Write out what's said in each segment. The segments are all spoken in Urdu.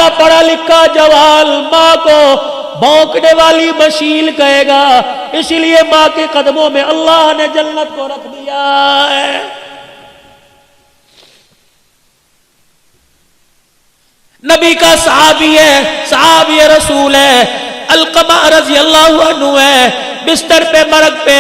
بڑا پڑھا لکھا جوال ماں کو بھونکنے والی مشیل کہے گا، اسی لیے ماں کے قدموں میں اللہ نے جنت کو رکھ دیا ہے۔ نبی کا صحابی ہے، صحابی رسول ہے، علقمہ رضی اللہ عنہ ہے، بستر پہ مرگ پہ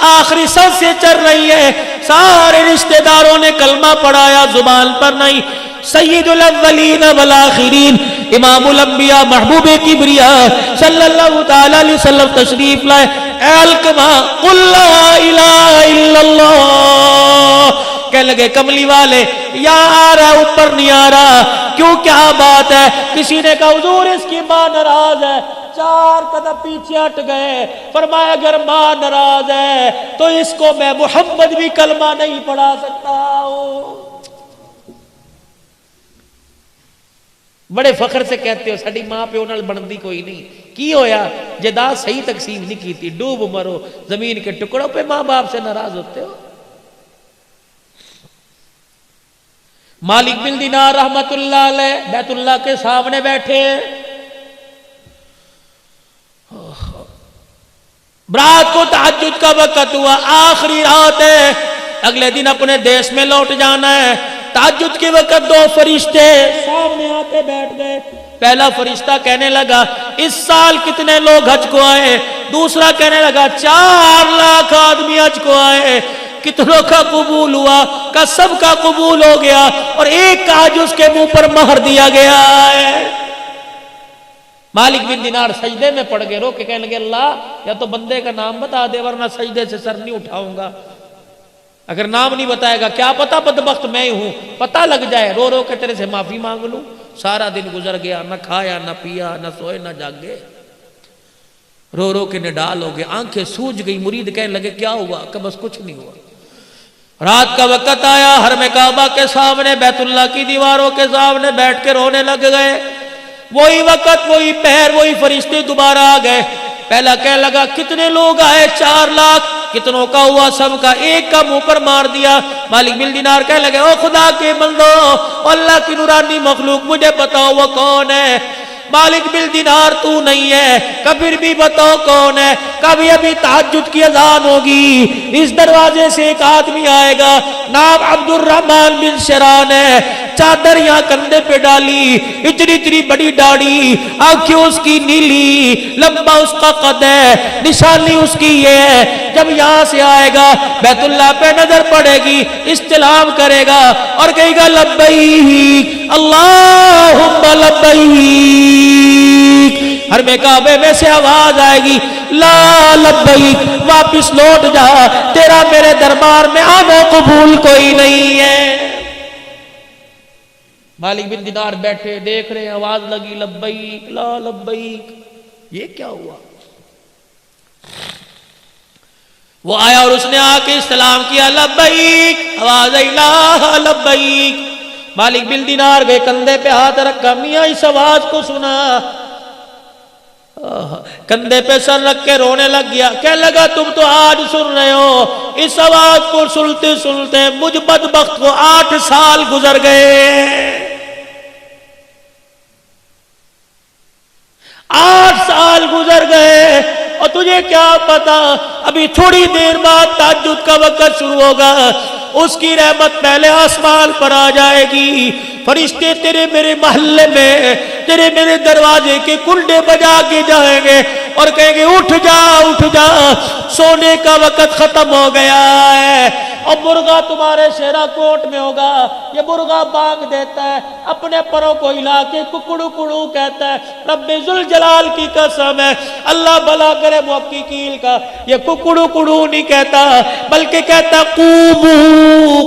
آخری سانسیں چل رہی ہے، سارے رشتہ داروں نے کلمہ پڑھایا، زبان پر نہیں۔ سید الاولین والآخرین، امام الانبیاء، محبوب کبریاء صلی اللہ تعالی علیہ وسلم تشریف لائے۔ اے علقمہ قل لا الہ الا اللہ، کہنے لگے کملی والے یا آ رہا اوپر نہیں آ رہا، کیوں کیا بات ہے؟ کسی نے کہا حضور اس کی ماں ناراض ہے، 4 قدم پیچھے ہٹ گئے، فرمایا اگر ماں ناراض ہے تو اس کو میں محمد بھی کلمہ نہیں پڑھا سکتا ہوں۔ بڑے فخر سے کہتے ہو ساڈی ماں پیو نال بندی کوئی نہیں، کی ہویا جائیداد صحیح تقسیم نہیں کی تھی، ڈوب مرو زمین کے ٹکڑوں پہ ماں باپ سے ناراض ہوتے ہو۔ مالک بن دینار رحمت اللہ علیہ بیت اللہ کے سامنے بیٹھے، رات کو تہجد کا وقت ہوا، آخری رات ہے، اگلے دن اپنے دیش میں لوٹ جانا ہے۔ تہجد کے وقت 2 فرشتے سامنے آتے بیٹھ گئے۔ پہلا فرشتہ کہنے لگا اس سال کتنے لوگ حج کو آئے؟ دوسرا کہنے لگا 4 لاکھ آدمی حج کو آئے، کتنوں کا قبول ہوا؟ کہ سب کا قبول ہو گیا، اور ایک کا حج اس کے منہ پر مہر دیا گیا ہے۔ مالک بن دینار سجدے میں پڑ گئے، رو کے کہنے لگے اللہ یا تو بندے کا نام بتا دے ورنہ سجدے سے سر نہیں اٹھاؤں گا۔ اگر نام نہیں بتائے گا کیا پتا بدبخت میں ہوں، پتہ لگ جائے، رو رو کے تیرے سے معافی مانگ لوں۔ سارا دن گزر گیا، نہ کھایا نہ پیا نہ سوئے نہ جاگے، رو رو کے نڈال ہو گئے، آنکھیں سوج گئی۔ مرید کہنے لگے کیا ہوا؟ کہ بس کچھ نہیں ہوا۔ رات کا وقت آیا، حرم کعبہ کے سامنے بیت اللہ کی دیواروں کے سامنے بیٹھ کے رونے لگ گئے۔ وہی وقت وہی پہر وہی فرشتے دوبارہ آ گئے۔ پہلا کہنے لگا کتنے لوگ آئے؟ 4 لاکھ۔ کتنوں کا ہوا؟ سب کا۔ ایک کا منہ پر مار دیا۔ مالک بن دینار کہنے لگے او خدا کے بندو، اللہ کی نورانی مخلوق مجھے بتاؤ وہ کون ہے؟ مالک بن دینار تو نہیں ہے، کبھی بھی بتاؤ کون ہے؟ کبھی ابھی تہجد کی اذان ہوگی، اس دروازے سے ایک آدمی آئے گا، نام عبد الرحمن بن شران ہے، چادر یہاں کندھے پہ ڈالی، اتنی اتنی بڑی داڑھی، آنکھیں اس کی نیلی، لمبا اس کا قد ہے، نشانی اس کی یہ ہے۔ جب یہاں سے آئے گا بیت اللہ پہ نظر پڑے گی، استلام کرے گا اور کہے گا لبیک اللہم لبیک۔ حرم کعبے میں سے آواز آئے گی لا لبیک، واپس لوٹ جا، تیرا میرے دربار میں آنا قبول کوئی نہیں ہے۔ مالک بن دینار بیٹھے دیکھ رہے، آواز لگی لبیک لا لبیک، یہ کیا ہوا؟ وہ آیا اور اس نے آ کے استلام کیا لبیک، آواز آئی لا لبیک۔ مالک بن دینار گئے، کندھے پہ ہاتھ رکھا، میاں اس آواز کو سنا، کندھے پہ سر رکھ کے رونے لگ گیا۔ کہنے لگا تم تو آج سن رہے ہو، اس آواز کو سنتے سنتے مجھ بدبخت کو 8 سال گزر گئے۔ 8 سال گزر گئے، اور تجھے کیا پتا ابھی تھوڑی دیر بعد تہجد کا وقت شروع ہوگا، اس کی رحمت پہلے آسمان پر آ جائے گی، فرشتے تیرے میرے محلے میں تیرے میرے دروازے کے کنڈے بجا کے جائیں گے اور کہیں گے اٹھ جا اٹھ جا، سونے کا وقت ختم ہو گیا ہے۔ اور مرغا تمہارے شہرہ کوٹ میں ہوگا، یہ مرغا بانگ دیتا ہے، اپنے پروں کو ہلا کے ککڑو کڑو کہتا ہے، رب ذوالجلال کی قسم ہے، اللہ بھلا کرے محققین کا، یہ ککڑو کڑو نہیں کہتا بلکہ کہتا قومو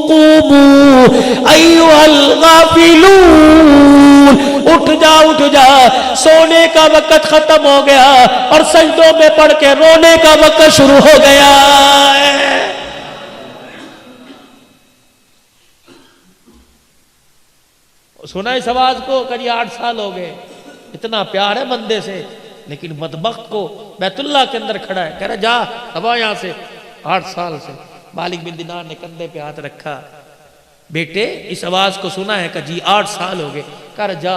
قومو ایھا الغافلون، اٹھ جا سونے کا وقت ختم ہو گیا اور سجدوں میں پڑھ کے رونے کا وقت شروع ہو گیا ہے۔ سنا اس آواز کو کہ 8 سال ہو گئے، اتنا پیار ہے بندے سے، لیکن بدبخت کو بیت اللہ کے اندر کھڑا ہے، کہہ رہا جا اب یہاں سے، 8 سال سے۔ مالک بن دینار نے کندھے پہ ہاتھ رکھا، بیٹے اس آواز کو سنا ہے کہ جی 8 سال ہو گئے، کہہ رہا جا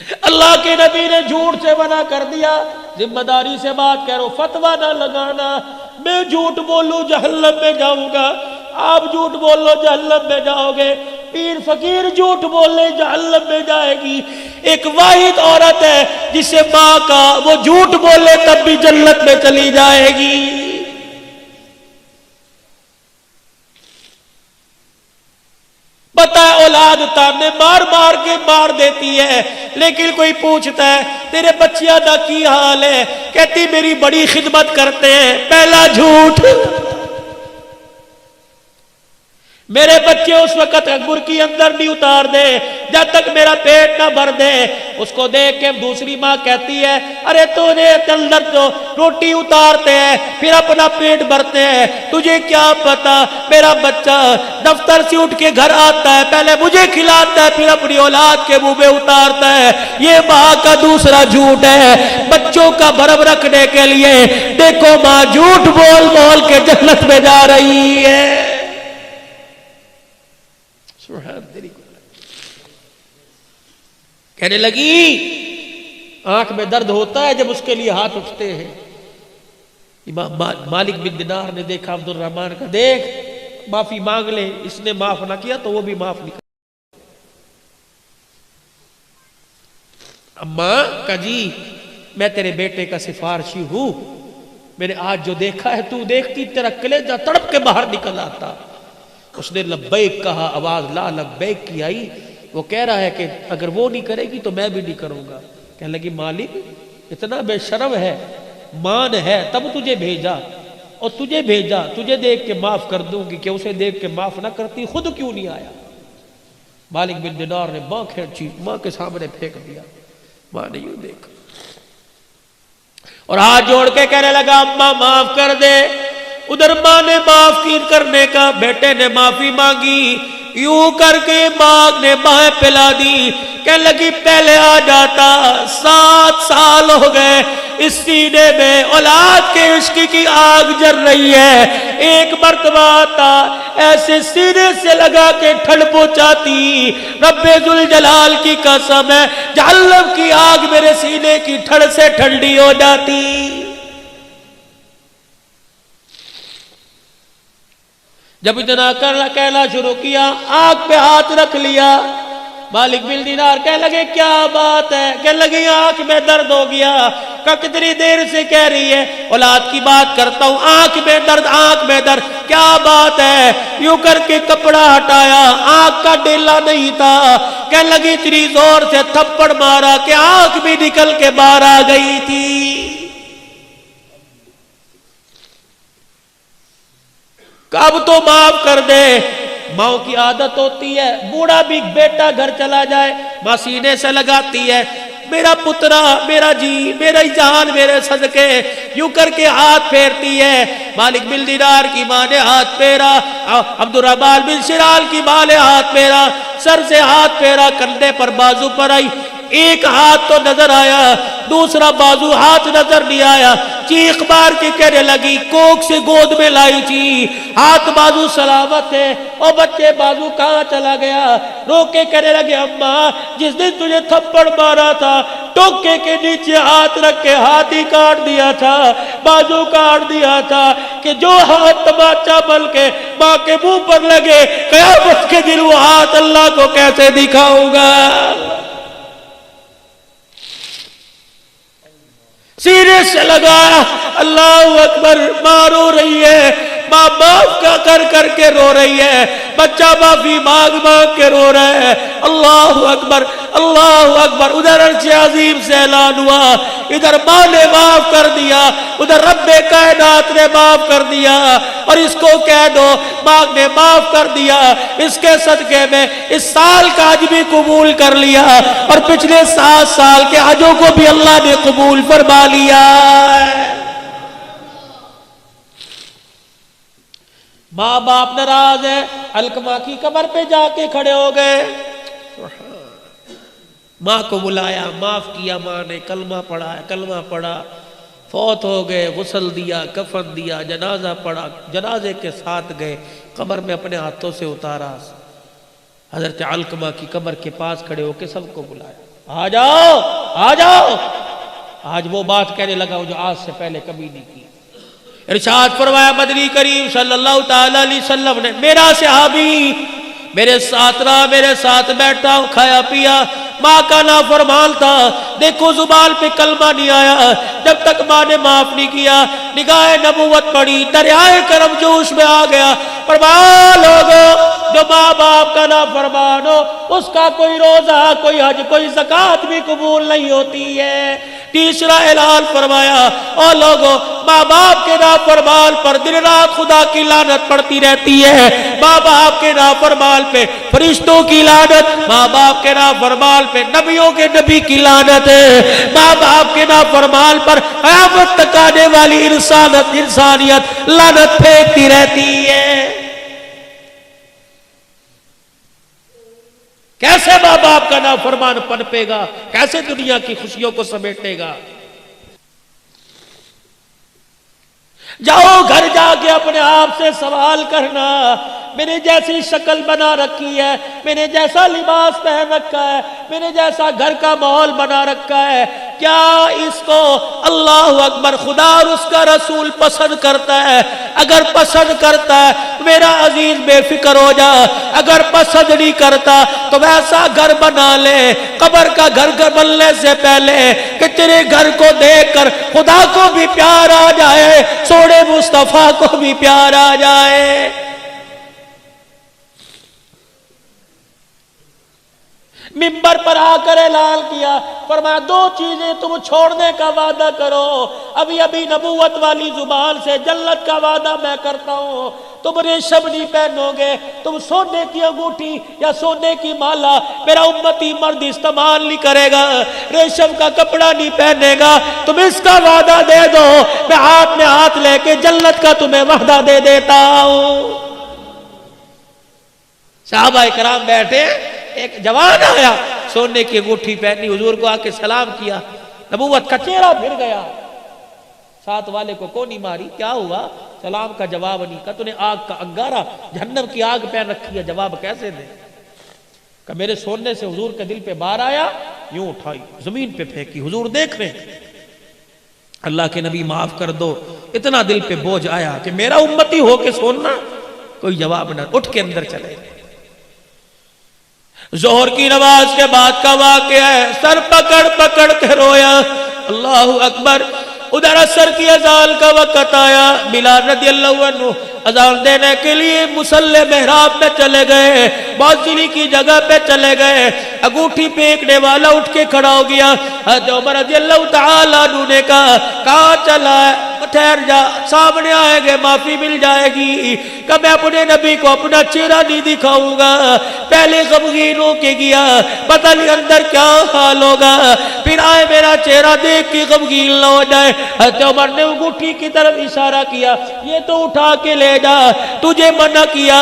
اللہ کے نبی نے جھوٹ سے منع کر دیا، ذمہ داری سے بات کہہ رہا ہوں، فتویٰ نہ لگانا، میں جھوٹ بولوں جہنم میں جاؤں گا، آپ جھوٹ بولو جہنم میں جاؤ گے، پیر فقیر جھوٹ بولے جہنم میں جائے گی۔ ایک واحد عورت ہے جسے ماں کا وہ جھوٹ بولے تب بھی جنت میں چلی جائے گی۔ پتہ ہے اولاد تانے مار مار کے مار دیتی ہے، لیکن کوئی پوچھتا ہے تیرے بچیاں دا کی حال ہے، کہتی میری بڑی خدمت کرتے ہیں۔ پہلا جھوٹ، میرے بچے اس وقت برکی اندر نہیں اتار دے جب تک میرا پیٹ نہ بھر دے۔ اس کو دیکھ کے دوسری ماں کہتی ہے ارے تجھے اندر تو روٹی اتارتے ہیں پھر اپنا پیٹ بھرتے ہیں، تجھے کیا پتا میرا بچہ دفتر سے اٹھ کے گھر آتا ہے پہلے مجھے کھلاتا ہے پھر اپنی اولاد کے منہ میں اتارتا ہے۔ یہ ماں کا دوسرا جھوٹ ہے بچوں کا بھرم رکھنے کے لیے۔ دیکھو ماں جھوٹ بول بول کے جنت میں جا رہی ہے۔ کہنے لگی آنکھ میں درد ہوتا ہے جب اس کے لیے ہاتھ اٹھتے ہیں۔ امام مالک بن دینار نے دیکھا عبد الرحمن کا، دیکھ معافی مانگ لے، اس نے معاف نہ کیا تو وہ بھی معاف نہیں کر۔ اماں کا جی میں تیرے بیٹے کا سفارشی ہوں، میں نے آج جو دیکھا ہے تو دیکھتی تیرا کلیجہ تڑپ کے باہر نکل آتا۔ اس نے لبیک کہا، آواز لا لبیک کی آئی۔ وہ کہہ رہا ہے کہ اگر وہ نہیں کرے گی تو میں بھی نہیں کروں گا۔ کہنے لگی مالک اتنا بے شرم ہے، مان ہے تب تجھے بھیجا، اور تجھے بھیجا تجھے دیکھ کے معاف کر دوں گی کہ اسے دیکھ کے معاف نہ کرتی خود کیوں نہیں آیا۔ مالک بن دینار نے ماں کھینچی، ماں کے سامنے پھینک دیا۔ ماں نے یوں دیکھا اور ہاتھ جوڑ کے کہنے لگا اماں معاف کر دے۔ ادھر ماں نے معاف کی کرنے کا، بیٹے نے معافی مانگی، یوں کر کے ماں نے بائیں پلا دی۔ کہنے لگی پہلے آ جاتا، 7 سال ہو گئے اس سینے میں اولاد کے عشق کی آگ جل رہی ہے، ایک مرتبہ آتا ایسے سینے سے لگا کے ٹھنڈ پہنچاتی۔ رب ذوالجلال کی قسم ہے جہنم کی آگ میرے سینے کی ٹھنڈ سے ٹھنڈی ہو جاتی۔ جب اتنا کہنا شروع کیا آنکھ پہ ہاتھ رکھ لیا۔ مالک بن دینار کہنے لگے کیا بات ہے؟ کہنے لگی آنکھ میں درد ہو گیا۔ کہ کتنی دیر سے کہہ رہی ہے اولاد کی بات کرتا ہوں، آنکھ میں درد آنکھ میں درد، کیا بات ہے؟ یوں کر کے کپڑا ہٹایا، آنکھ کا ڈیلا نہیں تھا۔ کہنے لگی اتنی زور سے تھپڑ مارا کہ آنکھ بھی نکل کے باہر آ گئی تھی۔ اب تو معاف کر دے۔ ماں کی عادت ہوتی ہے بوڑھا بھی بیٹا گھر چلا جائے ماں سینے سے لگاتی ہے، میرا پترا میرا جی میرا جان میرے صدقے، یوں کر کے ہاتھ پھیرتی ہے۔ مالک بن دینار کی ماں نے ہاتھ پھیرا، عبد الرحمن بن شرال کی ماں نے ہاتھ پھیرا، سر سے ہاتھ پھیرا، کندھے پر بازو پر آئی، ایک ہاتھ تو نظر آیا دوسرا بازو ہاتھ نظر نہیں آیا۔ چیخ مار کے کہنے لگی کوک سے گود میں لائی تھی، ہاتھ بازو سلامت ہے، اور بچے بازو کہاں چلا گیا؟ رو کے کہنے لگے اماں جس دن تجھے تھپڑ مارا تھا ٹوکے کے نیچے ہاتھ رکھ کے ہاتھ ہی کاٹ دیا تھا، بازو کاٹ دیا تھا، کہ جو ہاتھ تماچا بن کے ماں کے منہ پر لگے قیامت کے دن وہ ہاتھ اللہ کو کیسے دکھاؤں گا؟ سینے سے لگایا، اللہ اکبر، ماں رو رہی ہے، ماں معاف کر کر کے رو رہی ہے، بچہ معافی مانگ مانگ کے رو رہا ہے۔ اللہ اکبر اللہ اکبر، ادھر عرش عظیم سے اعلان ہوا، ادھر ماں نے معاف کر دیا، ادھر رب کائنات نے معاف کر دیا، اور اس کو کہہ دو ماں نے معاف کر دیا، اس کے صدقے میں اس سال کا حج بھی قبول کر لیا، اور پچھلے 7 سال کے حجوں کو بھی اللہ نے قبول فرما لیا۔ ماں باپ ناراض ہے، علقمہ کی قبر پہ جا کے کھڑے ہو گئے، ماں کو بلایا، معاف کیا، ماں نے کلمہ پڑھا، کلمہ پڑھا، فوت ہو گئے، غسل دیا، کفن دیا، جنازہ پڑھا، جنازے کے ساتھ گئے، قبر میں اپنے ہاتھوں سے اتارا، حضرت علقمہ کی قبر کے پاس کھڑے ہو کے سب کو بلایا، آ جاؤ آ جاؤ. آج وہ بات کہنے لگا جو آج سے پہلے کبھی نہیں کی. ارشاد فرمایا مدنی کریم صلی اللہ تعالی علیہ وسلم نے میرا صحابی میرے ساتھ رہا, میرے ساتھ بیٹھا, کھایا پیا, ماں کا نافرمان تھا. دیکھو زبان پہ کلمہ نہیں آیا جب تک ماں نے معاف نہیں کیا. نگاہ نبوت پڑی, دریائے کرم جوش میں آ گیا. فرمایا لوگوں جو ماں باپ کا نافرمان ہو اس کا کوئی روزہ, کوئی حج, کوئی زکوٰۃ بھی قبول نہیں ہوتی ہے. تیسرا اعلان فرمایا او لوگوں ماں باپ کے نافرمان پر دن رات خدا کی لعنت پڑتی رہتی ہے. ماں باپ کے نافرمان پہ فرشتوں کی لعنت, ماں باپ کے نافرمان پہ نبیوں کے نبی کی لعنت ہے. ماں باپ کے نافرمان پر قیامت تک آنے والی انسانیت لعنت پھینکتی رہتی ہے. کیسے ماں باپ کا نافرمان پنپے گا, کیسے دنیا کی خوشیوں کو سمیٹے گا. جاؤ گھر جا کے اپنے آپ سے سوال کرنا, میں نے جیسی شکل بنا رکھی ہے, میں نے جیسا لباس پہن رکھا ہے, میں نے جیسا گھر کا ماحول بنا رکھا ہے, کیا اس کو اللہ اکبر خدا اور اس کا رسول پسند کرتا ہے؟ اگر پسند کرتا ہے میرا عزیز بے فکر ہو جا, اگر پسند نہیں کرتا تو ویسا گھر بنا لے قبر کا گھر بننے سے پہلے کہ تیرے گھر کو دیکھ کر خدا کو بھی پیار آ جائے, سوڑے مصطفیٰ کو بھی پیار آ جائے. منبر پر آ کر اعلان کیا, فرمایا دو چیزیں تم چھوڑنے کا وعدہ کرو. ابھی ابھی نبوت والی زبان سے جنت کا وعدہ میں کرتا ہوں, تم ریشم نہیں پہنو گے, تم سونے کی انگوٹھی یا سونے کی مالا میرا امتی مرد استعمال نہیں کرے گا, ریشم کا کپڑا نہیں پہنے گا. تم اس کا وعدہ دے دو, میں ہاتھ لے کے جنت کا تمہیں وعدہ دے دیتا ہوں. صحابہ کرام بیٹھے, ایک جوان آیا سونے کی انگوٹھی پہنی, حضور کو آ کے سلام کیا, نبوت کا چہرہ پھر گیا. ساتھ والے کو کونی ماری, کیا ہوا؟ سلام کا جواب نہیں. کہا تو نے آگ کا انگارہ جہنم کی آگ پہن رکھی ہے, جواب کیسے دے؟ کہ میرے سونے سے حضور کے دل پہ بار آیا, یوں اٹھائی زمین پہ پھینکی, حضور دیکھ رہے اللہ کے نبی معاف کر دو, اتنا دل پہ بوجھ آیا کہ میرا امتی ہو کے سوننا. کوئی جواب نہ, اٹھ کے اندر چلے. ظہر کی نماز کے بعد کا واقعہ ہے, سر پکڑ پکڑ کے رویا. اللہ اکبر. ادھر عصر کی اذان کا وقت آیا, بلال رضی اللہ عنہ اذان دینے کے لیے مصلی محراب میں چلے گئے, موذنی کی جگہ پہ چلے گئے. انگوٹھی پھینکنے والا اٹھ کے کھڑا ہو گیا. حضرت عمر رضی اللہ تعالیٰ عنہ نے کہا کہاں چلا ہے؟ ٹھہر جا, سامنے آئیں گے معافی مل جائے گی. کہ میں اپنے نبی کو اپنا چہرہ نہیں دکھاؤں گا. پہلے غمگین ہو کے گیا, پتہ نہیں اندر کیا حال ہوگا, پھر آئے میرا چہرہ دیکھ کے غمگین نہ ہو جائے. حضرت عمر نے انگوٹھی کی طرف اشارہ کیا, یہ تو اٹھا کے لے جا, تجھے منع کیا,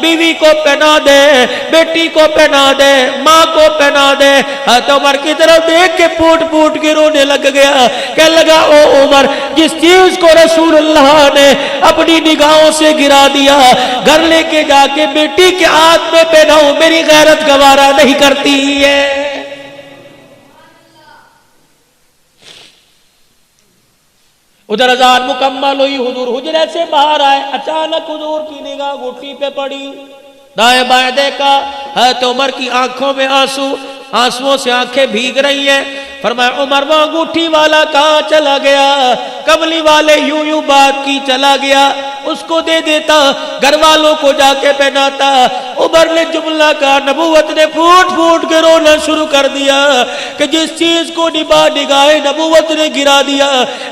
بیوی کو پہنا دے, بیٹی کو پہنا دے, ماں کو پہنا دے. حضرت عمر کی طرف دیکھ کے پھوٹ پھوٹ کے رونے لگ گیا. کہنے لگا او عمر, جس چیز کو رسول اللہ نے اپنی نگاہوں سے گرا دیا, گھر لے کے جا کے بیٹی کے ہاتھ میں پہناؤں, میری غیرت گوارا نہیں کرتی ہے. ادھر اذان مکمل ہوئی, حضور حجرے سے باہر آئے, اچانک حضور کی نگاہ گھٹی پہ پڑی, دائیں بائیں دیکھا, حضرت عمر کی آنکھوں میں آنسو, آنسوؤں سے آنکھیں بھیگ رہی ہیں. فرمایا عمر وہ انگوٹھی والا کہاں چلا گیا؟ کملی والے یوں یوں بات کی چلا گیا, اس کو دے دیتا, گھر والوں کو جا کے پہناتا. عمر نے جملہ کہا, نبوت نے پھوٹ پھوٹ کے رونا شروع کر دیا کہ جس چیز کو نگاہ نبوت نے گرا دیا,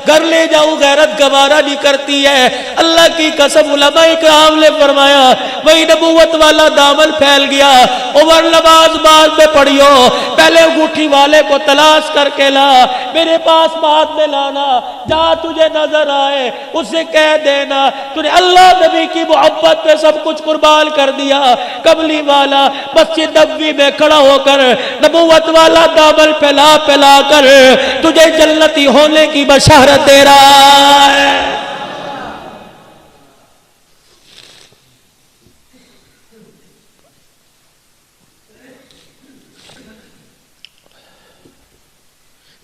گھر لے جاؤں غیرت گوارا نہیں کرتی ہے. اللہ کی قسم علماء کرام نے فرمایا وہی نبوت والا دامن پھیل گیا. عمر نماز بعد میں پڑھیو, پہلے انگوٹھی والے کو تلاش کر کے لا, میرے پاس بعد میں لانا, جہاں تجھے نظر آئے اسے کہہ دینا تو نے اللہ نبی کی محبت پہ سب کچھ قربان کر دیا. کملی والا مسجد نبوی میں کھڑا ہو کر نبوت والا دامن پھیلا پھیلا کر تجھے جنتی ہونے کی بشارت دے رہا ہے.